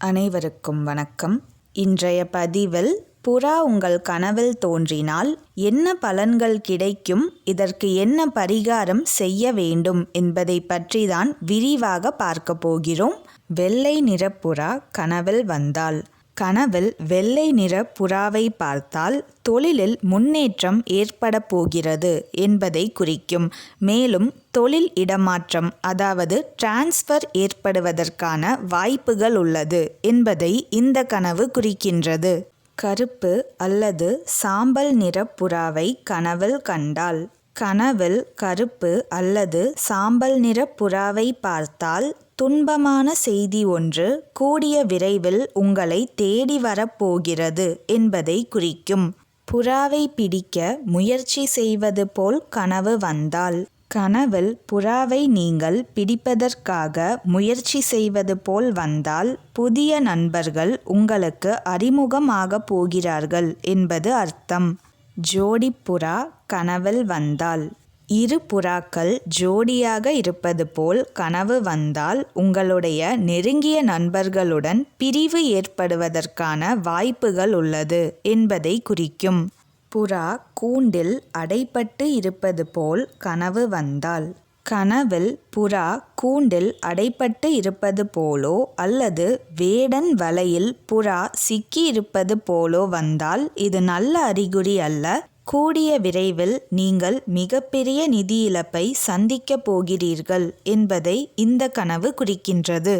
அனைவருக்கும் வணக்கம். இன்றைய பதிவில் புறா உங்கள் கனவில் தோன்றினால் என்ன பலன்கள் கிடைக்கும், இதற்கு என்ன பரிகாரம் செய்ய வேண்டும் என்பதை பற்றி தான் விரிவாக பார்க்க போகிறோம். வெள்ளை நிற புறா கனவில் வந்தால், கனவில் வெள்ளை நிற புறாவை பார்த்தால் தொழிலில் முன்னேற்றம் ஏற்பட போகிறது என்பதை குறிக்கும். மேலும் தொழில் இடமாற்றம், அதாவது டிரான்ஸ்ஃபர் ஏற்படுவதற்கான வாய்ப்புகள் உள்ளது என்பதை இந்த கனவு குறிக்கின்றது. கருப்பு அல்லது சாம்பல் நிற புறாவை கனவில் கண்டால், கனவில் கருப்பு அல்லது சாம்பல் நிற புறாவை பார்த்தால் துன்பமான செய்தி ஒன்று கூடிய விரைவில் உங்களை தேடி வரப்போகிறது என்பதை குறிக்கும். புறாவை பிடிக்க முயற்சி செய்வது போல் கனவு வந்தால், கனவில் புறாவை நீங்கள் பிடிப்பதற்காக முயற்சி செய்வது போல் வந்தால் புதிய நண்பர்கள் உங்களுக்கு அறிமுகமாக போகிறார்கள் என்பது அர்த்தம். ஜோடி புறா கனவில் வந்தால், இரு புறாக்கள் ஜோடியாக இருப்பது போல் கனவு வந்தால் உங்களுடைய நெருங்கிய நண்பர்களுடன் பிரிவு ஏற்படுவதற்கான வாய்ப்புகள் உள்ளது என்பதை குறிக்கும். புறா கூண்டில் அடைப்பட்டு இருப்பது போல் கனவு வந்தால், கனவில் புறா கூண்டில் அடைப்பட்டு இருப்பது போலோ அல்லது வேடன் வலையில் புறா சிக்கி இருப்பது போலோ வந்தால் இது நல்ல அறிகுறி அல்ல. கூடிய விரைவில் நீங்கள் மிகப்பெரிய நிதி இழப்பை சந்திக்கப் போகிறீர்கள் என்பதை இந்த கனவு குறிக்கின்றது.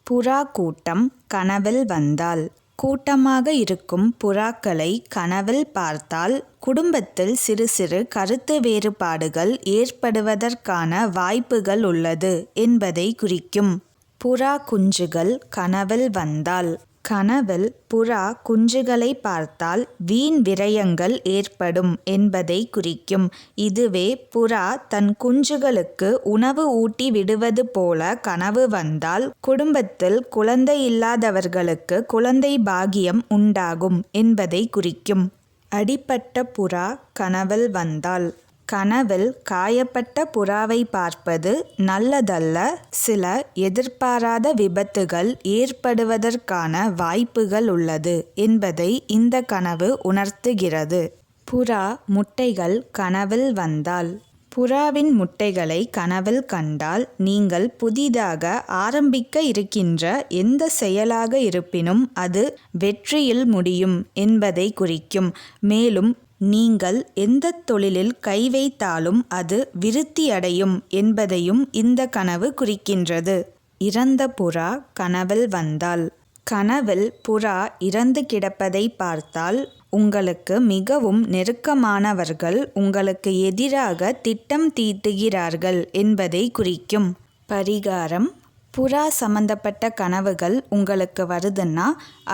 புறா கூட்டம் கனவில் வந்தால், கூட்டமாக இருக்கும் புறாக்களை கனவில் பார்த்தால் குடும்பத்தில் சிறு சிறு கருத்து வேறுபாடுகள் ஏற்படுவதற்கான வாய்ப்புகள் உள்ளது என்பதை குறிக்கும். புறா குஞ்சுகள் கனவில் வந்தால், கனவில் புறா குஞ்சுகளை பார்த்தால் வீண் விரயங்கள் ஏற்படும் என்பதை குறிக்கும். இதுவே புறா தன் குஞ்சுகளுக்கு உணவு ஊட்டி விடுவது போல கனவு வந்தால் குடும்பத்தில் குழந்தை இல்லாதவர்களுக்கு குழந்தை பாக்கியம் உண்டாகும் என்பதை குறிக்கும். அடிபட்ட புறா கனவில் வந்தால், கனவில் காயப்பட்ட புறாவை பார்ப்பது நல்லதல்ல. சில எதிர்பாராத விபத்துகள் ஏற்படுவதற்கான வாய்ப்புகள் உள்ளது என்பதை இந்த கனவு உணர்த்துகிறது. புறா முட்டைகள் கனவில் வந்தால், புறாவின் முட்டைகளை கனவில் கண்டால் நீங்கள் புதிதாக ஆரம்பிக்க இருக்கின்ற எந்த செயலாக இருப்பினும் அது வெற்றியில் முடியும் என்பதை குறிக்கும். மேலும் நீங்கள் எந்த தொழிலில் கை வைத்தாலும் அது விருத்தியடையும் என்பதையும் இந்த கனவு குறிக்கின்றது. இறந்த புறா கனவில் வந்தால், கனவில் புறா இறந்து கிடப்பதை பார்த்தால் உங்களுக்கு மிகவும் நெருக்கமானவர்கள் உங்களுக்கு எதிராக திட்டம் தீட்டுகிறார்கள் என்பதை குறிக்கும். பரிகாரம்: புறா சம்பந்தப்பட்ட கனவுகள் உங்களுக்கு வருதுன்னா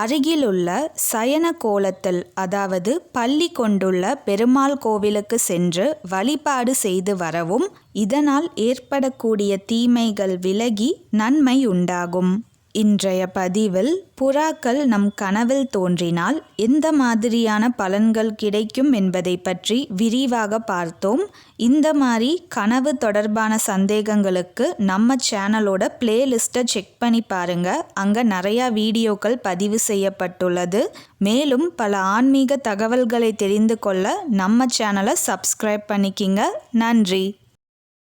அருகிலுள்ள சயன கோலத்தில், அதாவது பள்ளி கொண்டுள்ள பெருமாள் கோவிலுக்கு சென்று வழிபாடு செய்து வரவும். இதனால் ஏற்படக்கூடிய தீமைகள் விலகி நன்மை உண்டாகும். இன்றைய பதிவில் புறாக்கள் நம் கனவில் தோன்றினால் எந்த மாதிரியான பலன்கள் கிடைக்கும் என்பதை பற்றி விரிவாக பார்த்தோம். இந்த மாதிரி கனவு தொடர்பான சந்தேகங்களுக்கு நம்ம சேனலோட பிளேலிஸ்ட்டை செக் பண்ணி பாருங்க. அங்கே நிறையா வீடியோக்கள் பதிவு செய்யப்பட்டுள்ளது. மேலும் பல ஆன்மீக தகவல்களை தெரிந்து கொள்ள நம்ம சேனலை சப்ஸ்கிரைப் பண்ணிக்கிங்க. நன்றி.